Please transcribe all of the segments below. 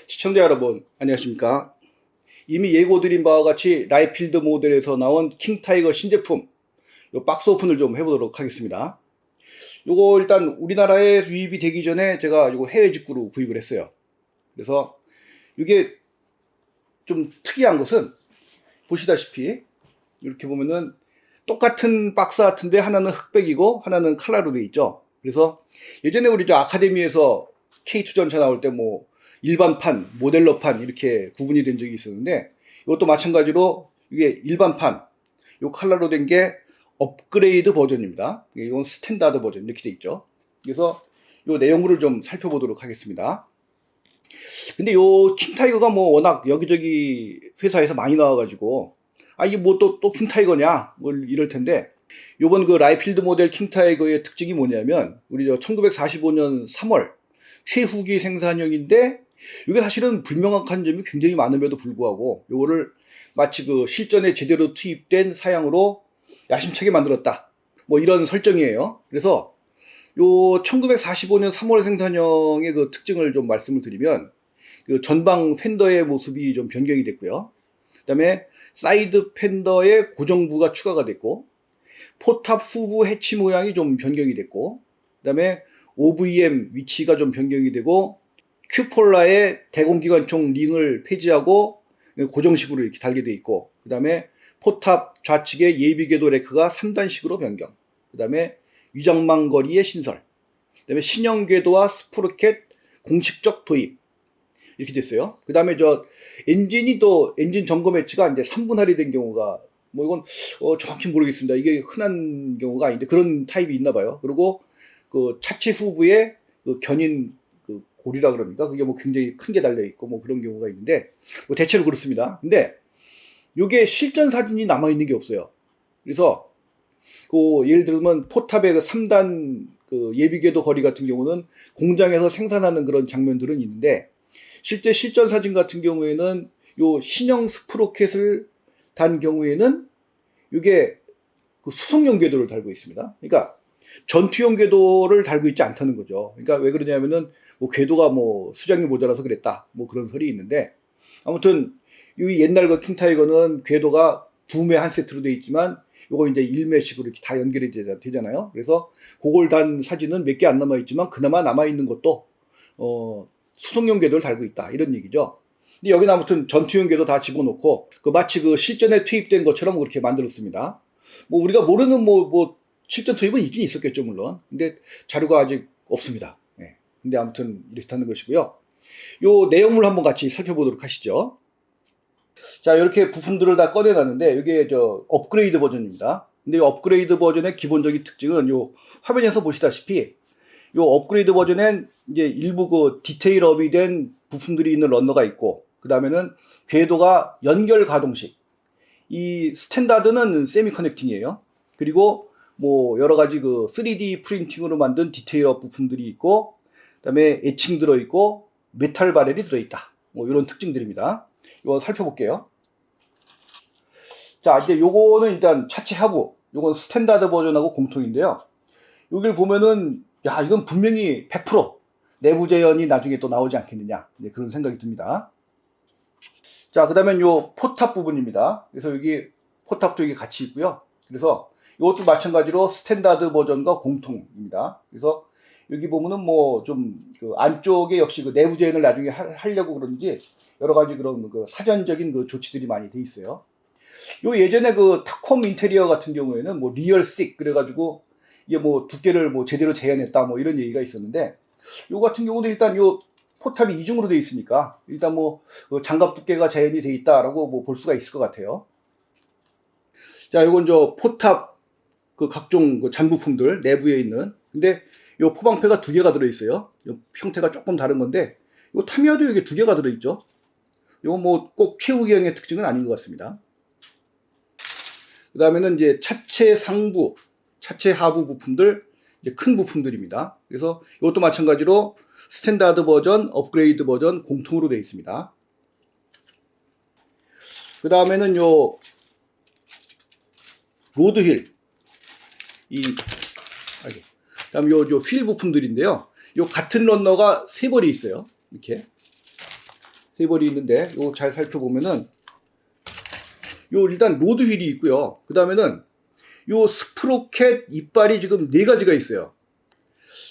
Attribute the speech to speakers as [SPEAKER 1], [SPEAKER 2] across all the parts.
[SPEAKER 1] 시청자 여러분 안녕하십니까. 이미 예고드린 바와 같이 라이필드 모델에서 나온 킹타이거 신제품 요 박스 오픈을 좀 해보도록 하겠습니다. 요거 일단 우리나라에 유입이 되기 전에 제가 요거 해외 직구로 구입을 했어요. 그래서 이게 좀 특이한 것은 보시다시피 이렇게 보면은 똑같은 박스 같은데 하나는 흑백이고 하나는 칼라로 되어 있죠. 그래서 예전에 우리 저 아카데미에서 K2 전차 나올 때 뭐 일반판, 모델러판 이렇게 구분이 된 적이 있었는데 이것도 마찬가지로 이게 일반판, 요 칼라로 된 게 업그레이드 버전입니다. 이건 스탠다드 버전 이렇게 돼 있죠. 그래서 요 내용물을 좀 살펴보도록 하겠습니다. 근데 요 킹타이거가 뭐 워낙 여기저기 회사에서 많이 나와가지고 이게 뭐 또 킹타이거냐 뭐 이럴 텐데 요번 그 라이필드 모델 킹타이거의 특징이 뭐냐면 우리 저 1945년 3월 최후기 생산형인데 이게 사실은 불명확한 점이 굉장히 많음에도 불구하고 요거를 마치 그 실전에 제대로 투입된 사양으로 야심차게 만들었다 뭐 이런 설정이에요. 그래서 요 1945년 3월 생산형의 그 특징을 좀 말씀을 드리면 그 전방 팬더의 모습이 좀 변경이 됐고요. 그 다음에 사이드 팬더의 고정부가 추가가 됐고 포탑 후부 해치 모양이 좀 변경이 됐고 그 다음에 OVM 위치가 좀 변경이 되고 큐폴라의 대공기관총 링을 폐지하고 고정식으로 이렇게 달게 돼 있고 그 다음에 포탑 좌측의 예비궤도 레크가 3단식으로 변경 그 다음에 위장망 거리의 신설 그 다음에 신형 궤도와 스프로켓 공식적 도입 이렇게 됐어요. 그 다음에 저 엔진이 또 엔진 점검 배치가 이제 3분할이 된 경우가 뭐 이건 정확히 모르겠습니다. 이게 흔한 경우가 아닌데 그런 타입이 있나 봐요. 그리고 그 차체 후부에 그 견인 그 고리라 그럽니까? 그게 뭐 굉장히 큰 게 달려 있고 뭐 그런 경우가 있는데 뭐 대체로 그렇습니다. 근데 이게 실전 사진이 남아 있는 게 없어요. 그래서 그 예를 들면 포탑의 그 3단 그 예비궤도 거리 같은 경우는 공장에서 생산하는 그런 장면들은 있는데 실제 실전 사진 같은 경우에는 요 신형 스프로켓을 단 경우에는 이게 그 수송용 궤도를 달고 있습니다. 그러니까 전투용 궤도를 달고 있지 않다는 거죠. 그러니까 왜 그러냐면은 뭐 궤도가 뭐 수량이 모자라서 그랬다 뭐 그런 설이 있는데 아무튼 이 옛날 그 킹타이거는 궤도가 2매 한 세트로 되어 있지만 요거 이제 1매식으로 이렇게 다 연결이 되잖아요. 그래서 그걸 단 사진은 몇 개 안 남아 있지만 그나마 남아 있는 것도 수송용 궤도를 달고 있다 이런 얘기죠. 근데 여기는 아무튼 전투용 궤도 다 집어넣고 그 마치 그 실전에 투입된 것처럼 그렇게 만들었습니다. 뭐 우리가 모르는 뭐 실전 투입은 있긴 있었겠죠 물론. 근데 자료가 아직 없습니다. 예. 근데 아무튼 이렇다는 것이고요. 요 내용물 한번 같이 살펴보도록 하시죠. 자, 이렇게 부품들을 다 꺼내놨는데 이게 저 업그레이드 버전입니다. 근데 이 업그레이드 버전의 기본적인 특징은 요 화면에서 보시다시피 요 업그레이드 버전엔 이제 일부 그 디테일업이 된 부품들이 있는 런너가 있고 그 다음에는 궤도가 연결 가동식. 이 스탠다드는 세미 커넥팅이에요. 그리고 뭐 여러 가지 그 3D 프린팅으로 만든 디테일업 부품들이 있고 그다음에 에칭 들어 있고 메탈 바렐이 들어 있다. 뭐 이런 특징들입니다. 이거 살펴볼게요. 자, 이제 요거는 일단 차체 하부. 요건 스탠다드 버전하고 공통인데요. 여기를 보면은 야, 이건 분명히 100% 내부 재현이 나중에 또 나오지 않겠느냐. 이제 그런 생각이 듭니다. 자, 그다음엔 요 포탑 부분입니다. 그래서 여기 포탑 쪽이 같이 있고요. 그래서 이것도 마찬가지로 스탠다드 버전과 공통입니다. 그래서 여기 보면은 뭐 좀 그 안쪽에 역시 그 내부 재현을 나중에 하려고 그런지 여러 가지 그런 그 사전적인 그 조치들이 많이 돼 있어요. 요 예전에 그 타콤 인테리어 같은 경우에는 뭐 리얼 식 그래가지고 이게 뭐 두께를 뭐 제대로 재현했다 뭐 이런 얘기가 있었는데 요 같은 경우도 일단 요 포탑이 이중으로 돼 있으니까 일단 뭐 장갑 두께가 재현이 돼 있다라고 뭐 볼 수가 있을 것 같아요. 자, 요건 저 포탑 그 각종 그 잔부품들 내부에 있는 근데 요 포방패가 2개가 들어있어요. 요 형태가 조금 다른 건데 요 타미야도 이게 2개가 들어있죠. 요거 뭐 꼭 최후기형의 특징은 아닌 것 같습니다. 그 다음에는 이제 차체 상부, 차체 하부 부품들 이제 큰 부품들입니다. 그래서 이것도 마찬가지로 스탠다드 버전, 업그레이드 버전 공통으로 되어 있습니다. 그 다음에는 요 로드힐 그다음 요 휠 부품들인데요. 요 같은 런너가 3벌이 있어요. 이렇게 세 벌이 있는데 요거 잘 살펴보면은 요 일단 로드 휠이 있고요. 그 다음에는 요 스프로켓 이빨이 지금 4가지가 있어요.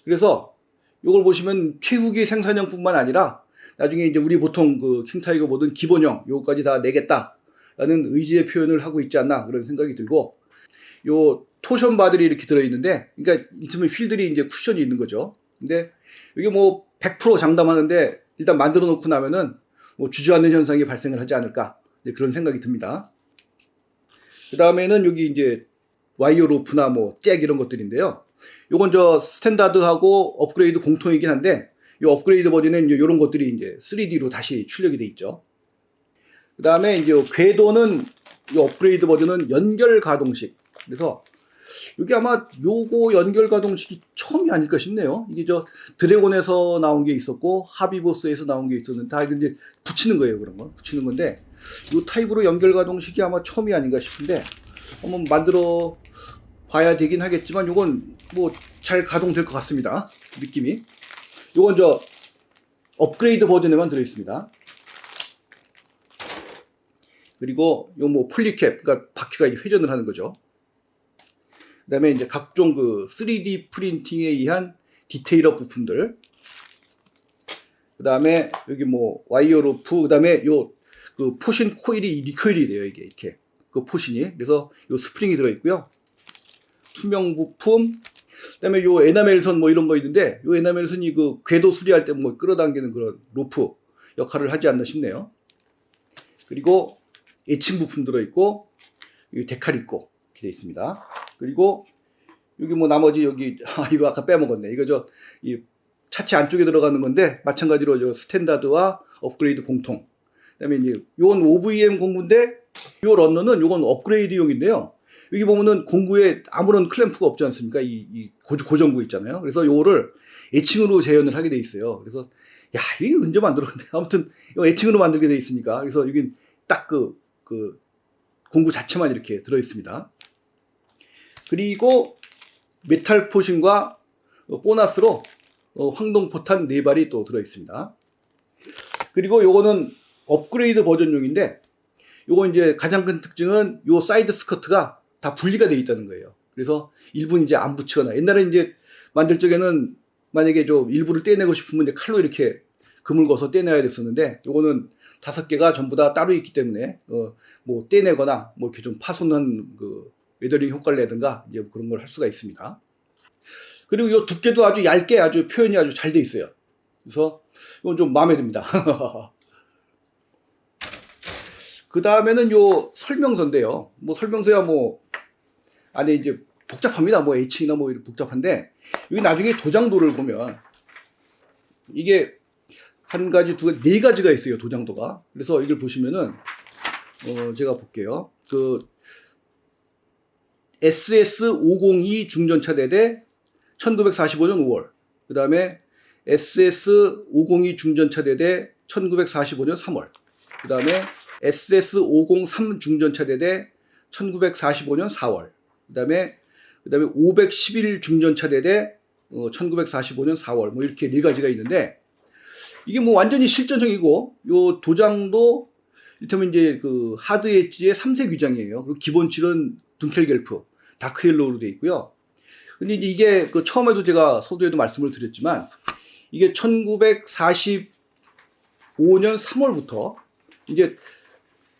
[SPEAKER 1] 그래서 요걸 보시면 최후기 생산형뿐만 아니라 나중에 이제 우리 보통 그 킹타이거 보던 기본형 요거까지 다 내겠다라는 의지의 표현을 하고 있지 않나 그런 생각이 들고, 요 토션 바들이 이렇게 들어있는데, 그러니까 이쯤에 휠들이 이제 쿠션이 있는 거죠. 근데 이게 뭐 100% 장담하는데 일단 만들어 놓고 나면은 뭐 주저앉는 현상이 발생을 하지 않을까 그런 생각이 듭니다. 그 다음에는 여기 이제 와이어 로프나 뭐 잭 이런 것들인데요. 요건 저 스탠다드하고 업그레이드 공통이긴 한데, 이 업그레이드 버전은 이제 이런 것들이 이제 3D로 다시 출력이 돼 있죠. 그 다음에 이제 궤도는 이 업그레이드 버전은 연결 가동식. 그래서 이게 아마 요거 연결 가동식이 처음이 아닐까 싶네요. 이게 저 드래곤에서 나온 게 있었고 하비보스에서 나온 게 있었는데 다 이제 붙이는 거예요. 그런 거 붙이는 건데, 요 타입으로 연결 가동식이 아마 처음이 아닌가 싶은데 한번 만들어 봐야 되긴 하겠지만 요건 뭐 잘 가동될 것 같습니다. 느낌이. 요건 저 업그레이드 버전에만 들어있습니다. 그리고 요 뭐 플리캡, 그러니까 바퀴가 이제 회전을 하는 거죠. 그 다음에 이제 각종 그 3D 프린팅에 의한 디테일업 부품들. 그 다음에 여기 뭐 와이어 로프, 그 다음에 요 그 포신 코일이 리코일이 돼요. 이게 이렇게. 그 포신이. 그래서 요 스프링이 들어있고요. 투명 부품. 그 다음에 요 에나멜선 뭐 이런 거 있는데, 요 에나멜선이 그 궤도 수리할 때 뭐 끌어당기는 그런 로프 역할을 하지 않나 싶네요. 그리고 에칭 부품 들어있고, 여기 데칼 있고, 이렇게 되어 있습니다. 그리고 여기 뭐 나머지 여기, 이거 아까 빼먹었네. 이거 이 차체 안쪽에 들어가는 건데, 마찬가지로 저 스탠다드와 업그레이드 공통. 그 다음에 이제 요건 OVM 공구인데, 요 런너는 요건 업그레이드용인데요. 여기 보면은 공구에 아무런 클램프가 없지 않습니까? 이 고정구 있잖아요. 그래서 요거를 에칭으로 재현을 하게 돼 있어요. 그래서 야, 이게 언제 만들었는데 아무튼 이거 에칭으로 만들게 돼 있으니까. 그래서 여긴 딱 그 공구 자체만 이렇게 들어 있습니다. 그리고 메탈 포신과 보너스로 황동포탄 4발이 또 들어 있습니다. 그리고 요거는 업그레이드 버전용인데, 요거 이제 가장 큰 특징은 요 사이드 스커트가 다 분리가 되어 있다는 거예요. 그래서 일부는 이제 안 붙이거나, 옛날에 이제 만들 적에는 만약에 좀 일부를 떼내고 싶으면 이제 칼로 이렇게 금을 거서 떼내야 됐었는데, 요거는 5개가 전부 다 따로 있기 때문에 뭐 떼내거나 뭐 이렇게 좀 파손한 그 웨더링 효과를 내든가 이제 그런 걸 할 수가 있습니다. 그리고 요 두께도 아주 얇게 아주 표현이 아주 잘 돼 있어요. 그래서 이건 좀 마음에 듭니다. 그 다음에는 요 설명서인데요. 뭐 설명서야 뭐 안에 이제 복잡합니다. 뭐 H나 뭐 이렇게 복잡한데, 여기 나중에 도장도를 보면 이게 한 가지, 두 가지, 4가지가 있어요. 도장도가. 그래서 이걸 보시면은 제가 볼게요. 그 SS502 중전차 대대 1945년 5월. 그 다음에 SS502 중전차 대대 1945년 3월. 그 다음에 SS503 중전차 대대 1945년 4월. 그 다음에 511 중전차 대대 1945년 4월. 뭐 이렇게 4가지가 있는데, 이게 뭐 완전히 실전형이고, 요 도장도 이를테면 이제 그 하드 엣지의 3색 위장이에요. 그리고 기본 칠은 둔켈겔프, 다크 옐로우로 되어 있고요. 근데 이제 이게 그 처음에도 제가 서두에도 말씀을 드렸지만, 이게 1945년 3월부터 이제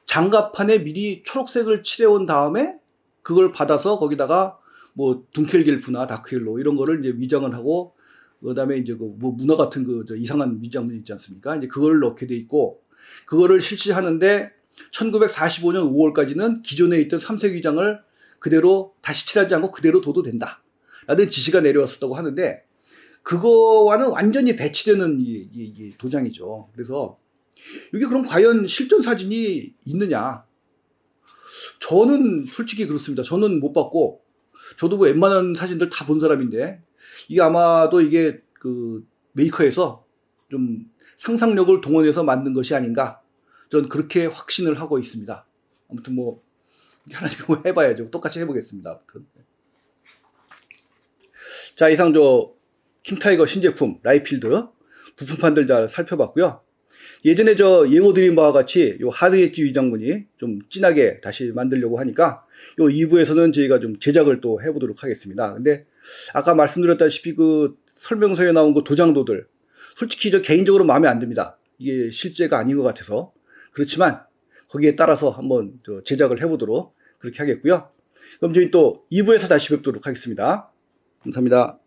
[SPEAKER 1] 장갑판에 미리 초록색을 칠해온 다음에 그걸 받아서 거기다가 뭐 둔켈겔프나 다크 옐로우 이런 거를 이제 위장을 하고, 그 다음에 이제 그 뭐 문어 같은 그 이상한 위장들 있지 않습니까? 이제 그걸 넣게 돼 있고, 그거를 실시하는데 1945년 5월까지는 기존에 있던 3색 위장을 그대로 다시 칠하지 않고 그대로 둬도 된다 라는 지시가 내려왔었다고 하는데, 그거와는 완전히 배치되는 이 도장이죠. 그래서 이게 그럼 과연 실전 사진이 있느냐? 저는 솔직히 그렇습니다. 저는 못 봤고, 저도 뭐 웬만한 사진들 다 본 사람인데, 이게 아마도 이게 그 메이커에서 좀 상상력을 동원해서 만든 것이 아닌가, 전 그렇게 확신을 하고 있습니다. 아무튼 뭐 하나님 뭐 해봐야죠. 똑같이 해보겠습니다. 아무튼. 자, 이상 저 킹타이거 신제품 라이필드 부품판들 잘 살펴봤고요. 예전에 저 예고 드린 바와 같이 요 하드 엣지 위장문이 좀 진하게 다시 만들려고 하니까 요 2부에서는 저희가 좀 제작을 또 해보도록 하겠습니다. 근데 아까 말씀드렸다시피 그 설명서에 나온 그 도장도들 솔직히 저 개인적으로 마음에 안 듭니다. 이게 실제가 아닌 것 같아서. 그렇지만 거기에 따라서 한번 제작을 해보도록 그렇게 하겠고요. 그럼 저희 또 2부에서 다시 뵙도록 하겠습니다. 감사합니다.